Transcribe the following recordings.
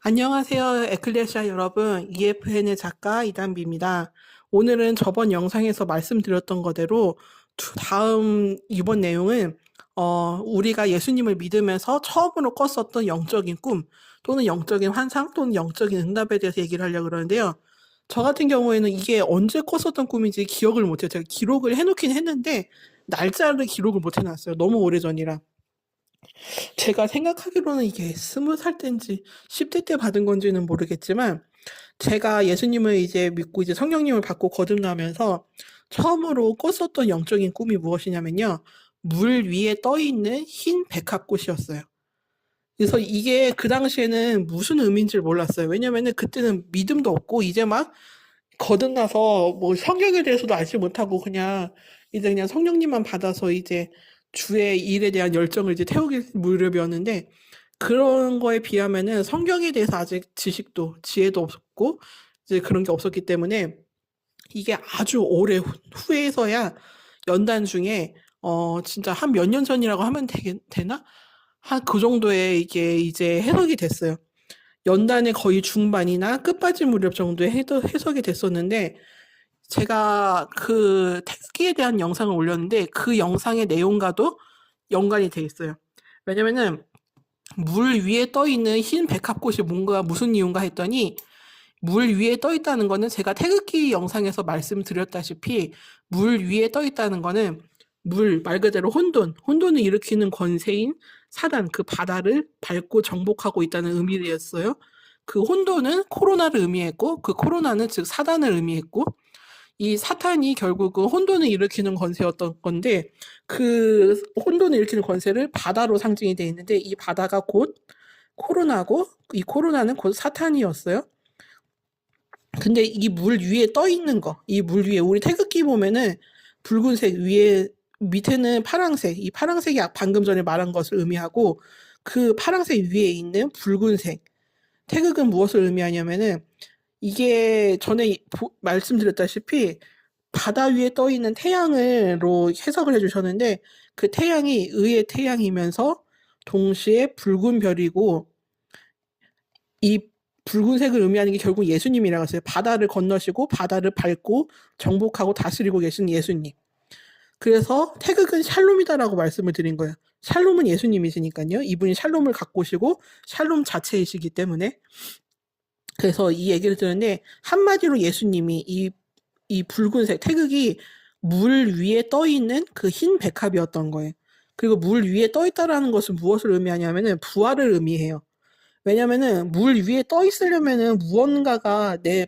안녕하세요, 에클레시아 여러분. EFN의 작가 이단비입니다. 오늘은 저번 영상에서 말씀드렸던 거대로 이번 내용은 우리가 예수님을 믿으면서 처음으로 꿨었던 영적인 꿈 또는 영적인 환상 또는 영적인 응답에 대해서 얘기를 하려고 그러는데요. 저 같은 경우에는 이게 언제 꿨었던 꿈인지 기억을 못해요. 제가 기록을 해놓긴 했는데 날짜를 기록을 못 해놨어요. 너무 오래전이라. 제가 생각하기로는 이게 20살 때인지 10대 때 받은 건지는 모르겠지만 제가 예수님을 이제 믿고 이제 성령님을 받고 거듭나면서 처음으로 꿨었던 영적인 꿈이 무엇이냐면요. 물 위에 떠 있는 흰 백합꽃이었어요. 그래서 이게 그 당시에는 무슨 의미인지를 몰랐어요. 왜냐면은 그때는 믿음도 없고 이제 막 거듭나서 뭐 성경에 대해서도 알지 못하고 그냥 성령님만 받아서 이제 주의 일에 대한 열정을 이제 태우기 무렵이었는데 그런 거에 비하면은 성경에 대해서 아직 지식도 지혜도 없었고 이제 그런 게 없었기 때문에 이게 아주 오래 후에서야 연단 중에 진짜 한 몇 년 전이라고 하면 되나? 한 그 정도에 이게 이제 해석이 됐어요. 연단의 거의 중반이나 끝까지 무렵 정도에 해석이 됐었는데 제가 그 태극기에 대한 영상을 올렸는데 그 영상의 내용과도 연관이 돼 있어요. 왜냐면은 물 위에 떠 있는 흰 백합꽃이 뭔가 무슨 이유인가 했더니 물 위에 떠 있다는 거는 제가 태극기 영상에서 말씀드렸다시피 물 위에 떠 있다는 거는 말 그대로 혼돈을 일으키는 권세인 사단, 그 바다를 밟고 정복하고 있다는 의미였어요. 그 혼돈은 코로나를 의미했고 그 코로나는 즉 사단을 의미했고 이 사탄이 결국은 혼돈을 일으키는 권세였던 건데 그 혼돈을 일으키는 권세를 바다로 상징이 돼 있는데 이 바다가 곧 코로나고 이 코로나는 곧 사탄이었어요. 근데 이 물 위에 떠 있는 거, 이 물 위에 우리 태극기 보면은 붉은색 위에 밑에는 파랑색, 이 파랑색이 방금 전에 말한 것을 의미하고 그 파랑색 위에 있는 붉은색 태극은 무엇을 의미하냐면은 이게 전에 말씀드렸다시피 바다 위에 떠 있는 태양으로 해석을 해주셨는데 그 태양이 의의 태양이면서 동시에 붉은 별이고 이 붉은색을 의미하는 게 결국 예수님이라고 했어요. 바다를 건너시고 바다를 밟고 정복하고 다스리고 계신 예수님. 그래서 태극은 샬롬이다라고 말씀을 드린 거예요. 샬롬은 예수님이시니까요. 이분이 샬롬을 갖고 오시고 샬롬 자체이시기 때문에 그래서 이 얘기를 들었는데 한마디로 예수님이 이 붉은색 태극이 물 위에 떠 있는 그 흰 백합이었던 거예요. 그리고 물 위에 떠 있다라는 것은 무엇을 의미하냐면은 부활을 의미해요. 왜냐면은 물 위에 떠 있으려면은 무언가가 내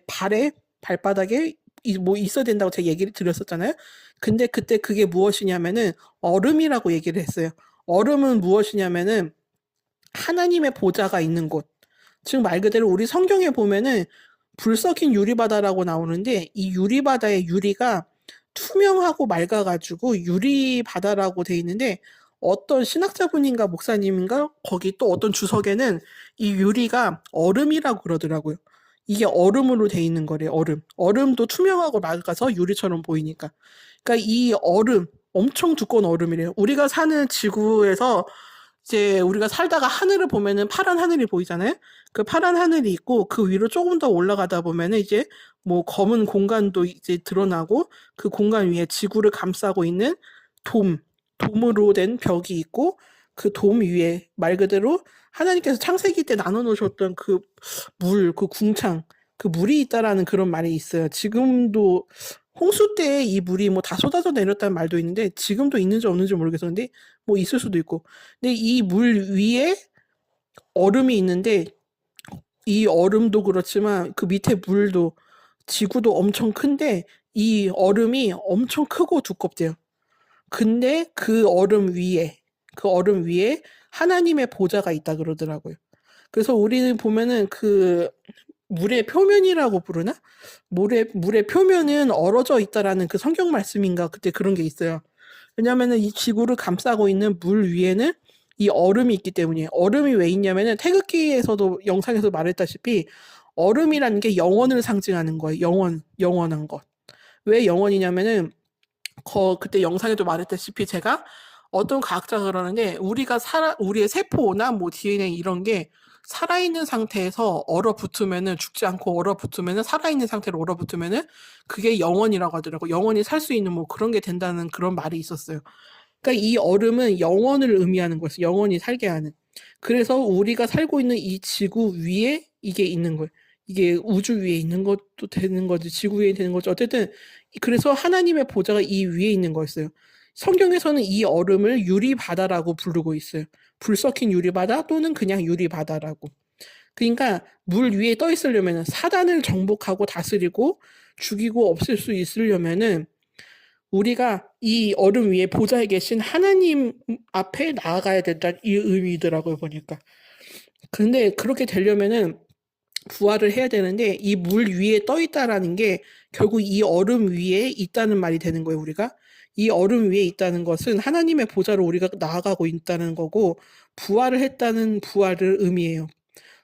발바닥에 뭐 있어야 된다고 제가 얘기를 드렸었잖아요. 근데 그때 그게 무엇이냐면은 얼음이라고 얘기를 했어요. 얼음은 무엇이냐면은 하나님의 보좌가 있는 곳. 즉 말 그대로 우리 성경에 보면은 불 섞인 유리바다라고 나오는데 이 유리바다의 유리가 투명하고 맑아가지고 유리바다라고 돼 있는데 어떤 신학자분인가 목사님인가 거기 또 어떤 주석에는 이 유리가 얼음이라고 그러더라고요. 이게 얼음으로 돼 있는 거래요. 얼음. 얼음도 투명하고 맑아서 유리처럼 보이니까. 그러니까 이 얼음, 엄청 두꺼운 얼음이래요. 우리가 사는 지구에서 이제 우리가 살다가 하늘을 보면은 파란 하늘이 보이잖아요. 그 파란 하늘이 있고 그 위로 조금 더 올라가다 보면은 이제 뭐 검은 공간도 이제 드러나고 그 공간 위에 지구를 감싸고 있는 돔, 돔으로 된 벽이 있고 그 돔 위에 말 그대로 하나님께서 창세기 때 나눠 놓으셨던 그 그 궁창, 그 물이 있다라는 그런 말이 있어요. 지금도 홍수 때 이 물이 뭐 다 쏟아져 내렸다는 말도 있는데 지금도 있는지 없는지 모르겠었는데 뭐 있을 수도 있고. 근데 이 물 위에 얼음이 있는데 이 얼음도 그렇지만 그 밑에 물도 지구도 엄청 큰데 이 얼음이 엄청 크고 두껍대요. 근데 그 얼음 위에 하나님의 보좌가 있다 그러더라고요. 그래서 우리는 보면은 그 물의 표면이라고 부르나? 물의 표면은 얼어져 있다라는 그 성경 말씀인가 그때 그런 게 있어요. 왜냐면은 이 지구를 감싸고 있는 물 위에는 이 얼음이 있기 때문이에요. 얼음이 왜 있냐면은 태극기에서도 영상에서 말했다시피 얼음이라는 게 영원을 상징하는 거예요. 영원한 것. 왜 영원이냐면은 그때 영상에도 말했다시피 제가 어떤 과학자가 그러는데 우리의 세포나 뭐 DNA 이런 게 살아있는 상태에서 얼어붙으면은 죽지 않고 얼어붙으면은 살아있는 상태로 얼어붙으면은 그게 영원이라고 하더라고. 영원히 살 수 있는 뭐 그런 게 된다는 그런 말이 있었어요. 그러니까 이 얼음은 영원을 의미하는 거였어요. 영원히 살게 하는. 그래서 우리가 살고 있는 이 지구 위에 이게 있는 거예요. 이게 우주 위에 있는 것도 되는 거지, 지구 위에 되는 거지. 어쨌든 그래서 하나님의 보좌가 이 위에 있는 거였어요. 성경에서는 이 얼음을 유리바다라고 부르고 있어요. 불 섞인 유리바다 또는 그냥 유리바다라고. 그러니까 물 위에 떠 있으려면 사단을 정복하고 다스리고 죽이고 없앨 수 있으려면은 우리가 이 얼음 위에 보좌에 계신 하나님 앞에 나아가야 된다 이 의미더라고요 보니까. 근데 그렇게 되려면은 부활을 해야 되는데 이 물 위에 떠 있다라는 게 결국 이 얼음 위에 있다는 말이 되는 거예요 우리가. 이 얼음 위에 있다는 것은 하나님의 보좌로 우리가 나아가고 있다는 거고 부활을 했다는 부활을 의미해요.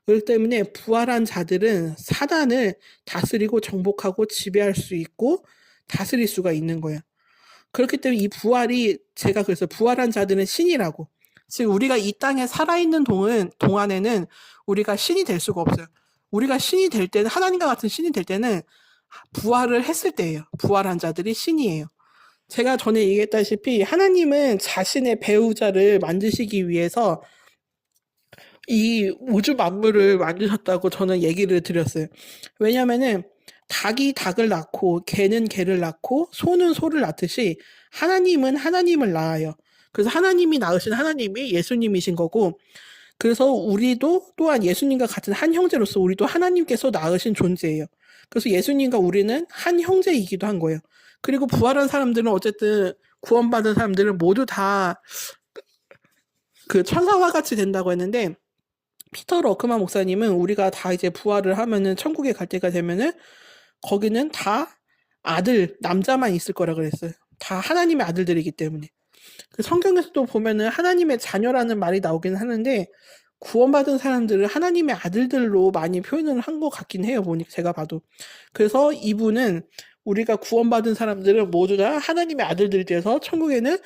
그렇기 때문에 부활한 자들은 사단을 다스리고 정복하고 지배할 수 있고 다스릴 수가 있는 거예요. 그렇기 때문에 이 부활이 제가 그래서 부활한 자들은 신이라고. 즉 우리가 이 땅에 살아있는 동안에는 우리가 신이 될 수가 없어요. 우리가 신이 될 때는 하나님과 같은 신이 될 때는 부활을 했을 때예요. 부활한 자들이 신이에요. 제가 전에 얘기했다시피 하나님은 자신의 배우자를 만드시기 위해서 이 우주 만물을 만드셨다고 저는 얘기를 드렸어요. 왜냐면은 닭이 닭을 낳고 개는 개를 낳고 소는 소를 낳듯이 하나님은 하나님을 낳아요. 그래서 하나님이 낳으신 하나님이 예수님이신 거고 그래서 우리도 또한 예수님과 같은 한 형제로서 우리도 하나님께서 낳으신 존재예요. 그래서 예수님과 우리는 한 형제이기도 한 거예요. 그리고 부활한 사람들은 어쨌든 구원받은 사람들은 모두 다 그 천사와 같이 된다고 했는데 피터 러크만 목사님은 우리가 다 이제 부활을 하면은 천국에 갈 때가 되면은 거기는 다 아들, 남자만 있을 거라 그랬어요. 다 하나님의 아들들이기 때문에. 그 성경에서도 보면은 하나님의 자녀라는 말이 나오긴 하는데 구원받은 사람들을 하나님의 아들들로 많이 표현을 한 것 같긴 해요. 보니까 제가 봐도. 그래서 이분은 우리가 구원받은 사람들은 모두 다 하나님의 아들들이 돼서 천국에는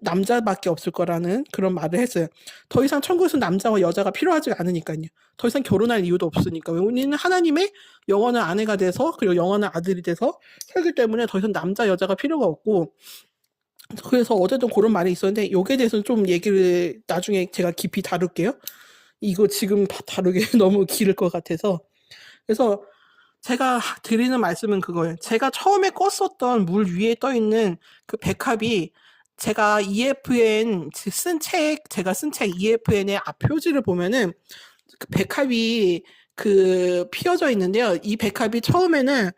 남자밖에 없을 거라는 그런 말을 했어요. 더 이상 천국에서 남자와 여자가 필요하지 않으니까요. 더 이상 결혼할 이유도 없으니까. 우리는 하나님의 영원한 아내가 돼서 그리고 영원한 아들이 돼서 살기 때문에 더 이상 남자 여자가 필요가 없고 그래서 어제도 그런 말이 있었는데 여기에 대해서는 좀 얘기를 나중에 제가 깊이 다룰게요. 이거 지금 다루기 너무 길을 것 같아서. 그래서 제가 드리는 말씀은 그거예요. 제가 처음에 껐었던 물 위에 떠 있는 그 백합이 제가 EFN 제가 쓴 책 EFN의 앞 표지를 보면은 그 백합이 피어져 있는데요. 이 백합이 처음에는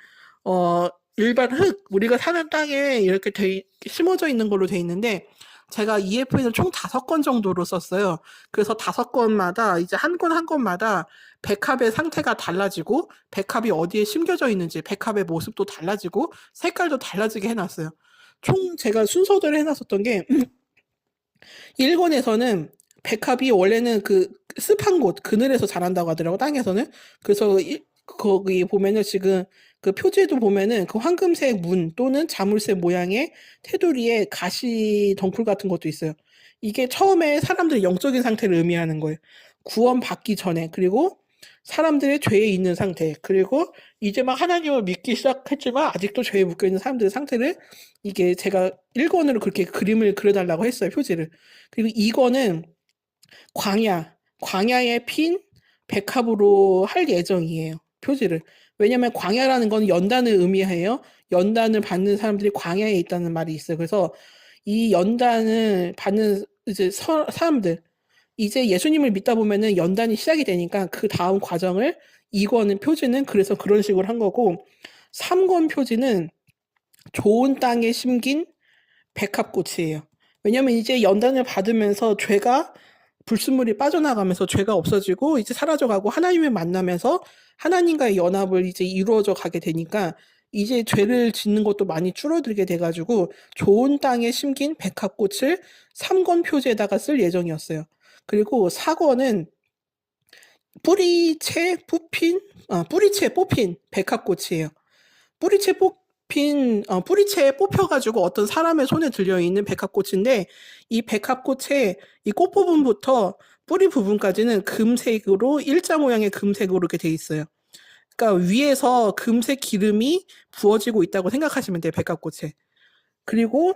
일반 흙, 우리가 사는 땅에 이렇게 심어져 있는 걸로 돼 있는데 제가 EFN을 총 5건 정도로 썼어요. 그래서 5건마다 이제 한 건 한 건마다 백합의 상태가 달라지고 백합이 어디에 심겨져 있는지 백합의 모습도 달라지고 색깔도 달라지게 해놨어요. 총 제가 순서대로 해놨었던 게 1권에서는 백합이 원래는 그 습한 곳, 그늘에서 자란다고 하더라고, 땅에서는. 그래서 거기 보면은 지금 그 표지에도 보면은 그 황금색 문 또는 자물쇠 모양의 테두리에 가시 덩굴 같은 것도 있어요. 이게 처음에 사람들의 영적인 상태를 의미하는 거예요. 구원받기 전에, 그리고 사람들의 죄에 있는 상태, 그리고 이제 막 하나님을 믿기 시작했지만 아직도 죄에 묶여있는 사람들의 상태를 이게 제가 1권으로 그렇게 그림을 그려달라고 했어요, 표지를. 그리고 2권은 광야에 핀 백합으로 할 예정이에요, 표지를. 왜냐면 광야라는 건 연단을 의미해요. 연단을 받는 사람들이 광야에 있다는 말이 있어요. 그래서 이 연단을 받는 이제 사람들, 이제 예수님을 믿다 보면은 연단이 시작이 되니까 그 다음 과정을 2권 표지는 그래서 그런 식으로 한 거고 3권 표지는 좋은 땅에 심긴 백합꽃이에요. 왜냐면 이제 연단을 받으면서 죄가 불순물이 빠져나가면서 죄가 없어지고 이제 사라져가고 하나님을 만나면서 하나님과의 연합을 이제 이루어져 가게 되니까 이제 죄를 짓는 것도 많이 줄어들게 돼가지고 좋은 땅에 심긴 백합꽃을 3권 표지에다가 쓸 예정이었어요. 그리고 4권은 뿌리채 뽑힌 백합꽃이에요. 뿌리채에 뽑혀가지고 어떤 사람의 손에 들려있는 백합꽃인데 이 백합꽃의 이 꽃 부분부터 뿌리 부분까지는 금색으로 일자 모양의 금색으로 이렇게 돼 있어요. 그러니까 위에서 금색 기름이 부어지고 있다고 생각하시면 돼요, 백합꽃에. 그리고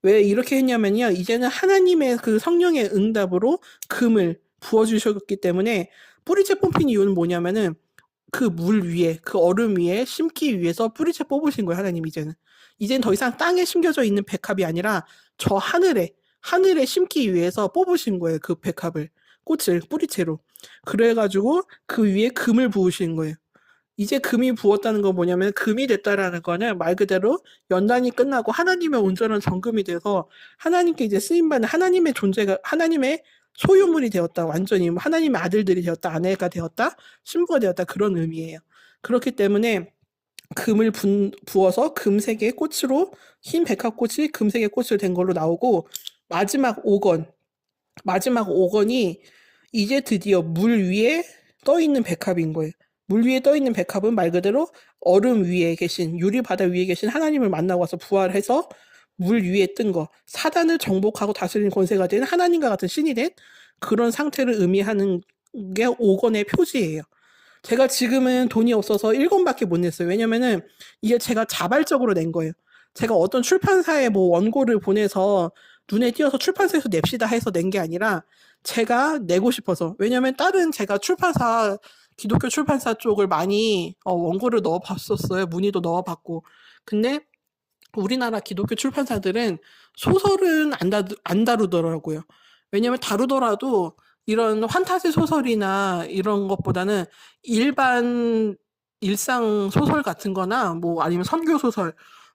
왜 이렇게 했냐면요. 이제는 하나님의 그 성령의 응답으로 금을 부어주셨기 때문에 뿌리채 뽑힌 이유는 뭐냐면은 그 물 위에, 그 얼음 위에 심기 위해서 뿌리채 뽑으신 거예요, 하나님 이제는. 이젠 더 이상 땅에 심겨져 있는 백합이 아니라 저 하늘에 심기 위해서 뽑으신 거예요, 그 백합을. 꽃을 뿌리채로. 그래가지고 그 위에 금을 부으신 거예요. 이제 금이 부었다는 건 뭐냐면 금이 됐다라는 거는 말 그대로 연단이 끝나고 하나님의 온전한 정금이 돼서 하나님께 이제 쓰임받는 하나님의 존재가 하나님의 소유물이 되었다. 완전히 하나님의 아들들이 되었다. 아내가 되었다. 신부가 되었다. 그런 의미예요. 그렇기 때문에 금을 부어서 금색의 꽃으로 흰 백합꽃이 금색의 꽃을 된 걸로 나오고 마지막 5권이 이제 드디어 물 위에 떠 있는 백합인 거예요. 물 위에 떠 있는 백합은 말 그대로 얼음 위에 계신 유리 바다 위에 계신 하나님을 만나고 와서 부활해서 물 위에 뜬 거, 사단을 정복하고 다스리는 권세가 된 하나님과 같은 신이 된 그런 상태를 의미하는 게 5권의 표지예요. 제가 지금은 돈이 없어서 1권밖에 못 냈어요. 왜냐면은 이게 제가 자발적으로 낸 거예요. 제가 어떤 출판사에 뭐 원고를 보내서 눈에 띄어서 출판사에서 냅시다 해서 낸 게 아니라 제가 내고 싶어서. 왜냐면 다른 제가 출판사 기독교 출판사 쪽을 많이 원고를 넣어봤었어요. 문의도 넣어봤고. 근데 우리나라 기독교 출판사들은 소설은 안 다루더라고요. 왜냐면 다루더라도 이런 환타지 소설이나 이런 것보다는 일반 일상 소설 같은 거나 뭐 아니면 선교 소설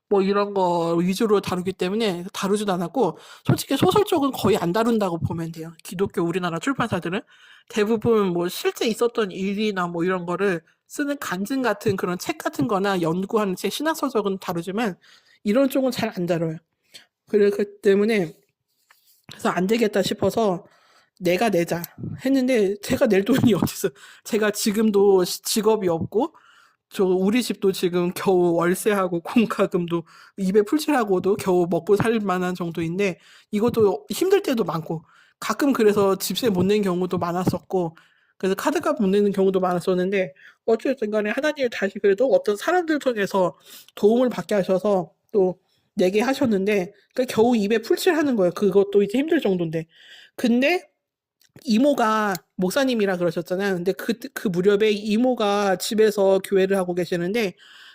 뭐 이런 거 위주로 다루기 때문에 다루지도 않았고 솔직히 소설 쪽은 거의 안 다룬다고 보면 돼요. 기독교 우리나라 출판사들은 대부분 뭐 실제 있었던 일이나 뭐 이런 거를 쓰는 간증 같은 그런 책 같은 거나 연구하는 책, 신학서적은 다루지만 이런 쪽은 잘 안 다뤄요. 그렇기 때문에 그래서 안 되겠다 싶어서 내가 내자 했는데 제가 낼 돈이 어딨어. 제가 지금도 직업이 없고 우리 집도 지금 겨우 월세하고 공과금도 입에 풀칠하고도 겨우 먹고 살 만한 정도인데 이것도 힘들 때도 많고 가끔 그래서 집세 못 낸 경우도 많았었고 그래서 카드값 못 내는 경우도 많았었는데 어쨌든 간에 하나님이 다시 그래도 어떤 사람들 통해서 도움을 받게 하셔서 또 내게 하셨는데 그러니까 겨우 입에 풀칠하는 거예요. 그것도 이제 힘들 정도인데 근데 이모가 목사님이라 그러셨잖아요. 근데 그 무렵에 이모가 집에서 교회를 하고 계시는데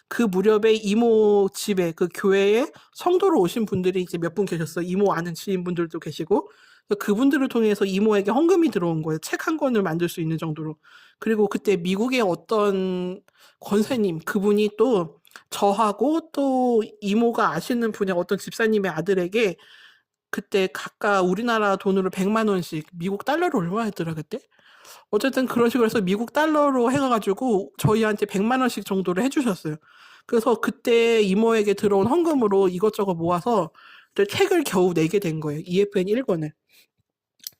그 무렵에 이모 집에 그 교회에 성도로 오신 분들이 이제 몇 분 계셨어요. 이모 아는 지인분들도 계시고 그분들을 통해서 이모에게 헌금이 들어온 거예요. 책 한 권을 만들 수 있는 정도로. 그리고 그때 미국의 어떤 권사님 그분이 또 저하고 또 이모가 아시는 분의 어떤 집사님의 아들에게 그때 각각 우리나라 돈으로 100만 원씩 미국 달러로 얼마였더라 그때? 어쨌든 그런 식으로 해서 미국 달러로 해가지고 저희한테 100만 원씩 정도를 해주셨어요. 그래서 그때 이모에게 들어온 헌금으로 이것저것 모아서 책을 겨우 내게 된 거예요. EFN 1권을.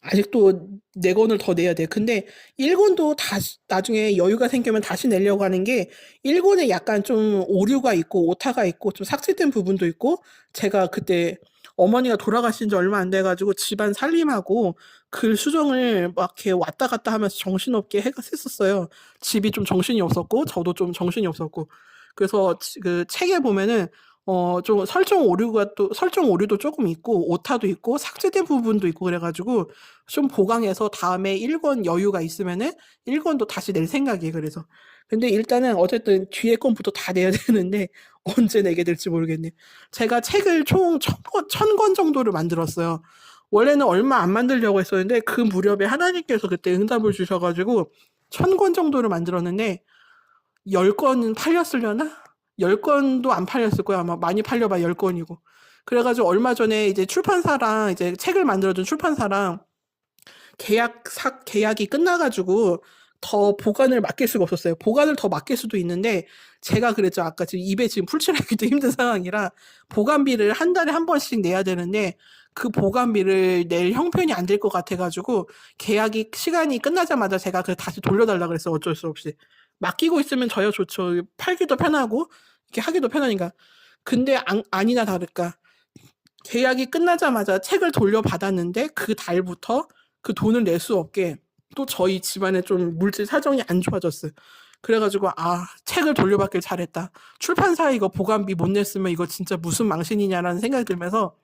아직도 4권을 더 내야 돼. 근데 1권도 다시 나중에 여유가 생기면 다시 내려고 하는 게 1권에 약간 좀 오류가 있고 오타가 있고 좀 삭제된 부분도 있고 제가 그때 어머니가 돌아가신 지 얼마 안 돼가지고 집안 살림하고 글 수정을 막 이렇게 왔다 갔다 하면서 정신없게 했었어요. 집이 좀 정신이 없었고 저도 좀 정신이 없었고 그래서 그 책에 보면은 좀 설정 오류도 조금 있고 오타도 있고 삭제된 부분도 있고 그래가지고 좀 보강해서 다음에 1권 여유가 있으면은 1권도 다시 낼 생각이에요. 그래서 근데 일단은 어쨌든 뒤에 권부터 다 내야 되는데 언제 내게 될지 모르겠네. 제가 책을 총 1000권 정도를 만들었어요. 원래는 얼마 안 만들려고 했었는데 그 무렵에 하나님께서 그때 응답을 주셔가지고 1000권 정도를 만들었는데 10권은 팔렸으려나? 10권도 안 팔렸을 거야. 아마 많이 팔려봐 10권이고. 그래가지고 얼마 전에 이제 출판사랑 이제 책을 만들어준 출판사랑 계약이 끝나가지고 더 보관을 맡길 수가 없었어요. 보관을 더 맡길 수도 있는데 제가 그랬죠. 아까 지금 입에 지금 풀칠하기도 힘든 상황이라 보관비를 한 달에 한 번씩 내야 되는데 그 보관비를 낼 형편이 안 될 것 같아가지고 계약이 시간이 끝나자마자 제가 그 다시 돌려달라 그랬어요. 어쩔 수 없이. 맡기고 있으면 저야 좋죠. 팔기도 편하고 이렇게 하기도 편하니까. 근데 아니나 다를까. 계약이 끝나자마자 책을 돌려받았는데 그 달부터 그 돈을 낼 수 없게 또 저희 집안에 좀 물질 사정이 안 좋아졌어요. 그래가지고 책을 돌려받길 잘했다. 출판사에 이거 보관비 못 냈으면 이거 진짜 무슨 망신이냐라는 생각이 들면서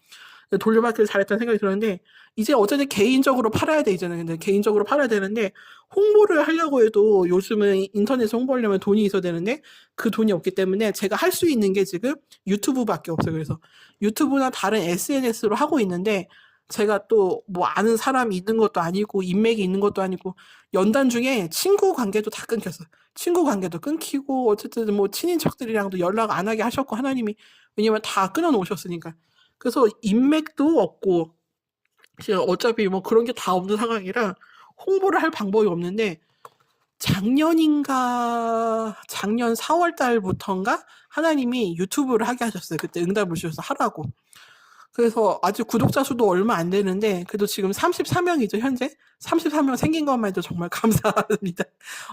돌려받길 잘했다는 생각이 들었는데 이제 어쨌든 개인적으로 팔아야 돼 이제는. 근데 개인적으로 팔아야 되는데 홍보를 하려고 해도 요즘은 인터넷에 홍보하려면 돈이 있어야 되는데 그 돈이 없기 때문에 제가 할 수 있는 게 지금 유튜브밖에 없어요. 그래서 유튜브나 다른 SNS로 하고 있는데 제가 또 뭐 아는 사람이 있는 것도 아니고 인맥이 있는 것도 아니고 연단 중에 친구 관계도 다 끊겼어요. 친구 관계도 끊기고 어쨌든 뭐 친인척들이랑도 연락 안 하게 하셨고 하나님이 왜냐면 다 끊어놓으셨으니까. 그래서 인맥도 없고 어차피 뭐 그런 게 다 없는 상황이라 홍보를 할 방법이 없는데 작년 4월 달부터인가 하나님이 유튜브를 하게 하셨어요. 그때 응답을 주셔서 하라고. 그래서 아직 구독자 수도 얼마 안 되는데 그래도 지금 34명이죠 현재. 34명 생긴 것만 해도 정말 감사합니다.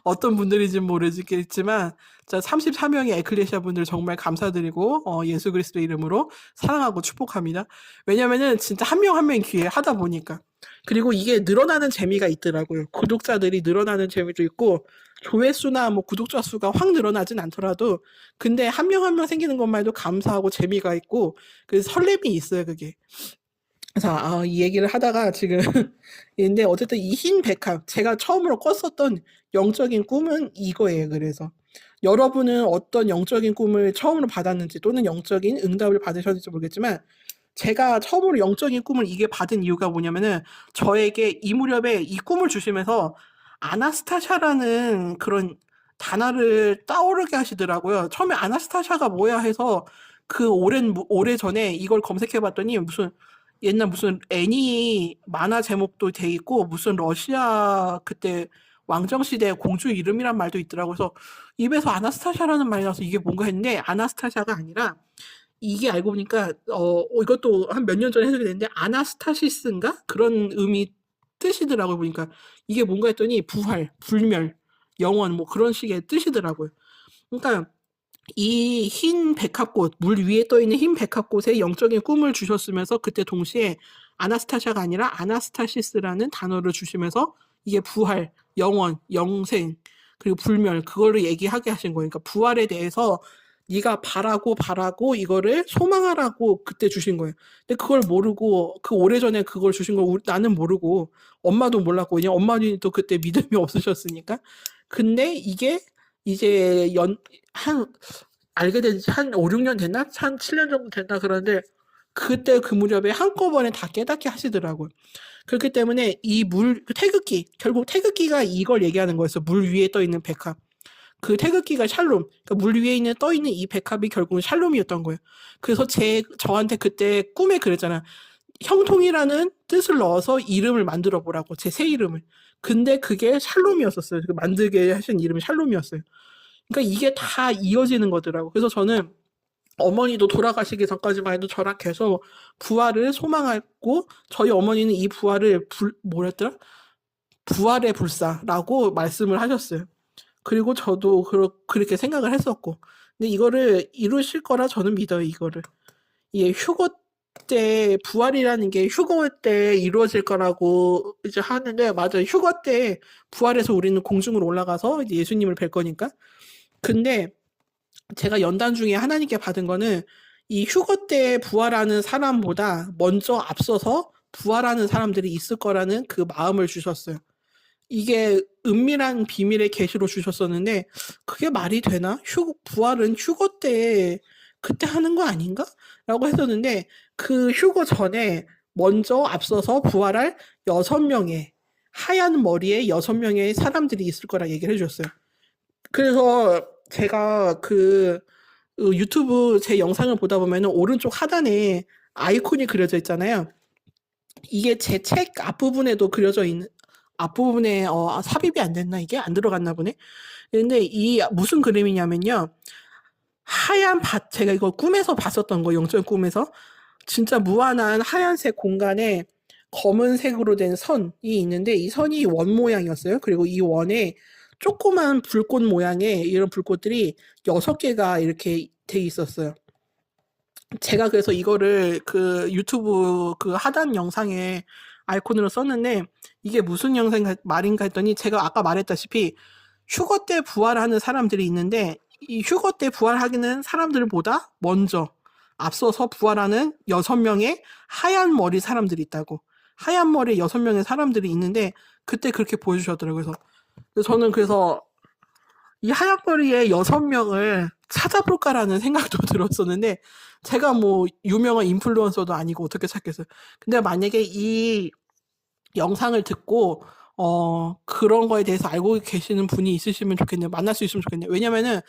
어떤 분들인지는 모르겠지만 34명의 에클레시아 분들 정말 감사드리고 예수 그리스도 이름으로 사랑하고 축복합니다. 왜냐면은 진짜 한 명 한 명 귀에 하다 보니까. 그리고 이게 늘어나는 재미가 있더라고요. 구독자들이 늘어나는 재미도 있고 조회수나 뭐 구독자 수가 확 늘어나진 않더라도 근데 한 명 한 명 생기는 것만 해도 감사하고 재미가 있고 그래서 설렘이 있어요 그게. 그래서 이 얘기를 하다가 지금 근데 어쨌든 이 흰 백합 제가 처음으로 꿨었던 영적인 꿈은 이거예요. 그래서 여러분은 어떤 영적인 꿈을 처음으로 받았는지 또는 영적인 응답을 받으셨는지 모르겠지만 제가 처음으로 영적인 꿈을 이게 받은 이유가 뭐냐면은 저에게 이 무렵에 이 꿈을 주시면서 아나스타샤라는 그런 단어를 떠오르게 하시더라고요. 처음에 아나스타샤가 뭐야 해서 그 오래 전에 이걸 검색해 봤더니 무슨 옛날 무슨 애니 만화 제목도 돼 있고 무슨 러시아 그때 왕정시대 공주 이름이란 말도 있더라고요. 그래서 입에서 아나스타샤라는 말이 나와서 이게 뭔가 했는데 아나스타샤가 아니라 이게 알고 보니까 이것도 한 몇 년 전에 해석이 됐는데 아나스타시스인가? 그런 뜻이더라고요. 보니까 이게 뭔가 했더니 부활, 불멸, 영원 뭐 그런 식의 뜻이더라고요. 그러니까 이 흰 백합꽃, 물 위에 떠 있는 흰 백합꽃에 영적인 꿈을 주셨으면서 그때 동시에 아나스타샤가 아니라 아나스타시스라는 단어를 주시면서 이게 부활, 영원, 영생, 그리고 불멸 그거를 얘기하게 하신 거예요. 그러니까 부활에 대해서 네가 바라고 이거를 소망하라고 그때 주신 거예요. 근데 그걸 모르고 그 오래전에 그걸 주신 걸 나는 모르고 엄마도 몰랐고 왜냐면 엄마는 또 그때 믿음이 없으셨으니까. 근데 이게 이제 알게 된 지 한 5, 6년 됐나? 한 7년 정도 됐나? 그런데 그때 그 무렵에 한꺼번에 다 깨닫게 하시더라고요. 그렇기 때문에 이 태극기, 결국 태극기가 이걸 얘기하는 거였어. 물 위에 떠 있는 백합. 그 태극기가 샬롬, 그러니까 물 위에 있는 떠 있는 이 백합이 결국은 샬롬이었던 거예요. 그래서 저한테 그때 꿈에 그랬잖아. 형통이라는 뜻을 넣어서 이름을 만들어 보라고 제 새 이름을. 근데 그게 샬롬이었었어요. 그 만들게 하신 이름이 샬롬이었어요. 그러니까 이게 다 이어지는 거더라고. 그래서 저는 어머니도 돌아가시기 전까지만 해도 저랑 계속 부활을 소망하고 저희 어머니는 이 부활을 뭐랬더라? 부활의 불사라고 말씀을 하셨어요. 그리고 저도 그렇게 생각을 했었고. 근데 이거를 이루실 거라 저는 믿어요, 이거를. 이게 휴거 때, 부활이라는 게 휴거 때 이루어질 거라고 이제 하는데, 맞아요. 휴거 때 부활해서 우리는 공중으로 올라가서 이제 예수님을 뵐 거니까. 근데 제가 연단 중에 하나님께 받은 거는 이 휴거 때 부활하는 사람보다 먼저 앞서서 부활하는 사람들이 있을 거라는 그 마음을 주셨어요. 이게 은밀한 비밀의 계시로 주셨었는데 그게 말이 되나? 부활은 휴거 때 그때 하는 거 아닌가? 라고 했었는데 그 휴거 전에 먼저 앞서서 부활할 6명의 하얀 머리에 6명의 사람들이 있을 거라 얘기를 해주셨어요. 그래서 제가 유튜브 제 영상을 보다 보면은 오른쪽 하단에 아이콘이 그려져 있잖아요. 이게 제 책 앞부분에도 그려져 있는 앞부분에 삽입이 안 됐나 이게? 안 들어갔나 보네. 근데 이 무슨 그림이냐면요. 하얀 제가 이거 꿈에서 봤었던 거, 영적 꿈에서. 진짜 무한한 하얀색 공간에 검은색으로 된 선이 있는데 이 선이 원 모양이었어요. 그리고 이 원에 조그만 불꽃 모양의 이런 불꽃들이 6개가 이렇게 돼 있었어요. 제가 그래서 이거를 그 유튜브 그 하단 영상에 아이콘으로 썼는데 이게 무슨 영상 말인가 했더니 제가 아까 말했다시피 휴거 때 부활하는 사람들이 있는데 이 휴거 때 부활하는 사람들보다 먼저 앞서서 부활하는 6명의 하얀 머리 사람들이 있다고. 하얀 머리 6명의 사람들이 있는데 그때 그렇게 보여주셨더라고요. 그래서 저는 이 하얀 머리의 6명을 찾아볼까라는 생각도 들었었는데 제가 뭐 유명한 인플루언서도 아니고 어떻게 찾겠어요. 근데 만약에 이 영상을 듣고 그런 거에 대해서 알고 계시는 분이 있으시면 좋겠네요. 만날 수 있으면 좋겠네요. 왜냐면은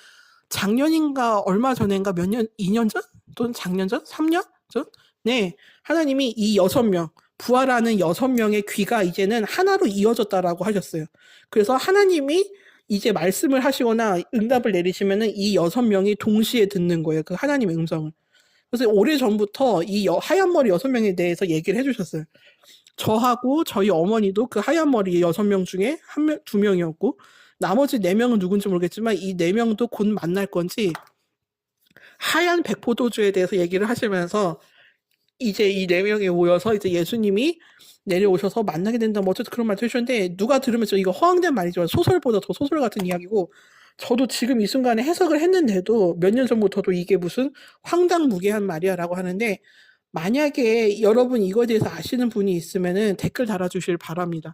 작년인가 얼마 전인가 몇 년, 2년 전? 또는 작년 전? 3년 전? 네. 하나님이 이 6명, 부활하는 6명의 귀가 이제는 하나로 이어졌다라고 하셨어요. 그래서 하나님이 이제 말씀을 하시거나 응답을 내리시면은 이 6명이 동시에 듣는 거예요. 그 하나님의 음성을. 그래서 오래전부터 이 하얀 머리 6명에 대해서 얘기를 해주셨어요. 저하고 저희 어머니도 그 하얀 머리 6명 중에 2명이었고 나머지 4명은 누군지 모르겠지만 이 4명도 곧 만날 건지 하얀 백포도주에 대해서 얘기를 하시면서 이제 이 4명이 모여서 이제 예수님이 내려오셔서 만나게 된다 뭐 어쨌든 그런 말도 해주셨는데 누가 들으면 이거 허황된 말이지만 소설보다 더 소설 같은 이야기고 저도 지금 이 순간에 해석을 했는데도 몇 년 전부터도 이게 무슨 황당무계한 말이야 라고 하는데 만약에 여러분 이거에 대해서 아시는 분이 있으면은 댓글 달아주실 바랍니다.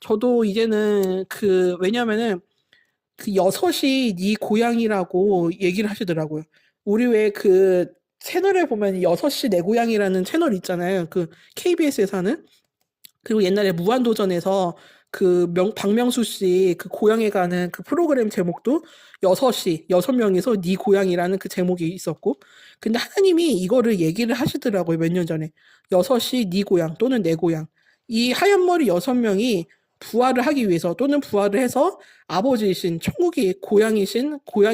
저도 이제는 왜냐면은 그 6이 네 고향이라고 얘기를 하시더라고요. 우리 왜 채널에 보면 6시 내 고향이라는 채널 있잖아요. KBS에서 하는. 그리고 옛날에 무한도전에서 박명수 씨 고향에 가는 그 프로그램 제목도 6명이서 네 고향이라는 그 제목이 있었고. 근데 하나님이 이거를 얘기를 하시더라고요. 몇 년 전에. 6이 네 고향 또는 내 고향. 이 하얀 머리 6명이 부활을 하기 위해서 또는 부활을 해서 아버지이신 천국이 고향에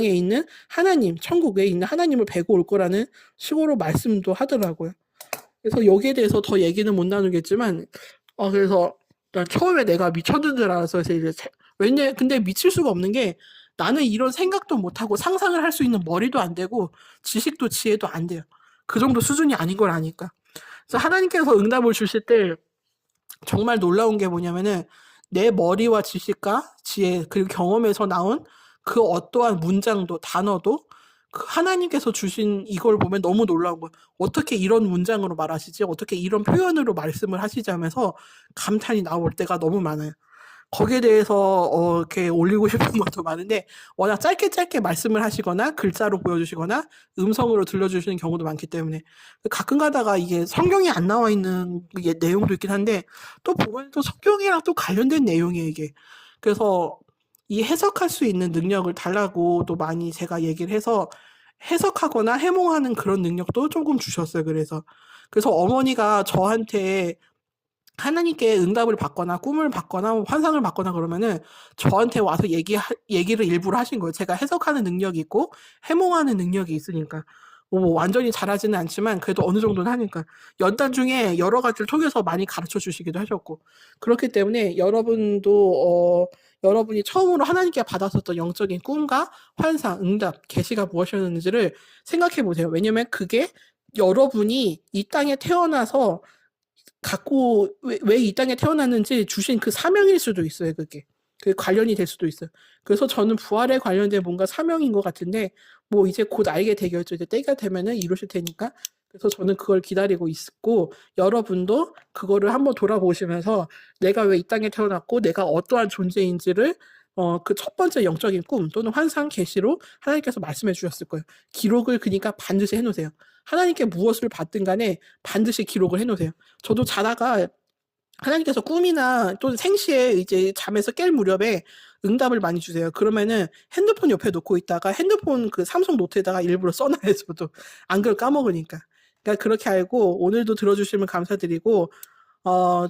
있는 하나님, 천국에 있는 하나님을 뵈고 올 거라는 식으로 말씀도 하더라고요. 그래서 여기에 대해서 더 얘기는 못 나누겠지만 그래서 난 처음에 내가 미쳤는 줄 알아서 이제 근데 미칠 수가 없는 게 나는 이런 생각도 못하고 상상을 할 수 있는 머리도 안 되고 지식도 지혜도 안 돼요. 그 정도 수준이 아닌 걸 아니까. 그래서 하나님께서 응답을 주실 때 정말 놀라운 게 뭐냐면은 내 머리와 지식과 지혜 그리고 경험에서 나온 그 어떠한 문장도 단어도 하나님께서 주신 이걸 보면 너무 놀라운 거예요. 어떻게 이런 문장으로 말하시지? 어떻게 이런 표현으로 말씀을 하시지 하면서 감탄이 나올 때가 너무 많아요. 거기에 대해서 이렇게 올리고 싶은 것도 많은데 워낙 짧게 말씀을 하시거나 글자로 보여주시거나 음성으로 들려주시는 경우도 많기 때문에 가끔 가다가 이게 성경이 안 나와 있는 내용도 있긴 한데 또 보면 또 성경이랑 또 관련된 내용이에요 이게. 그래서 이 해석할 수 있는 능력을 달라고 또 많이 제가 얘기를 해서 해석하거나 해몽하는 그런 능력도 조금 주셨어요. 그래서 어머니가 저한테 하나님께 응답을 받거나 꿈을 받거나 환상을 받거나 그러면은 저한테 와서 얘기를 일부러 하신 거예요. 제가 해석하는 능력이 있고 해몽하는 능력이 있으니까. 뭐 완전히 잘하지는 않지만 그래도 어느 정도는 하니까 연단 중에 여러 가지를 통해서 많이 가르쳐 주시기도 하셨고 그렇기 때문에 여러분이 처음으로 하나님께 받았었던 영적인 꿈과 환상, 응답, 계시가 무엇이었는지를 생각해 보세요. 왜냐면 그게 여러분이 이 땅에 태어나서 왜 이 땅에 태어났는지 주신 그 사명일 수도 있어요, 그게. 관련이 될 수도 있어요. 그래서 저는 부활에 관련된 뭔가 사명인 것 같은데, 뭐 이제 곧 알게 되겠죠. 이제 때가 되면은 이루실 테니까. 그래서 저는 그걸 기다리고 있고, 여러분도 그거를 한번 돌아보시면서 내가 왜 이 땅에 태어났고, 내가 어떠한 존재인지를 그 첫 번째 영적인 꿈 또는 환상 계시로 하나님께서 말씀해 주셨을 거예요. 기록을 그러니까 반드시 해놓으세요. 하나님께 무엇을 받든 간에 반드시 기록을 해놓으세요. 저도 자다가 하나님께서 꿈이나 또는 생시에 이제 잠에서 깰 무렵에 응답을 많이 주세요. 그러면은 핸드폰 옆에 놓고 있다가 핸드폰 삼성 노트에다가 일부러 써놔요. 저도 안 그걸 까먹으니까. 그러니까 그렇게 알고 오늘도 들어주시면 감사드리고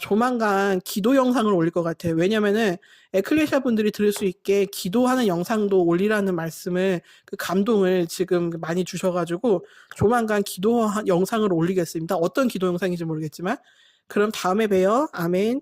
조만간 기도 영상을 올릴 것 같아요. 왜냐면은 에클레시아 분들이 들을 수 있게 기도하는 영상도 올리라는 말씀을 감동을 지금 많이 주셔가지고 조만간 기도 영상을 올리겠습니다. 어떤 기도 영상인지 모르겠지만 그럼 다음에 봬요. 아멘.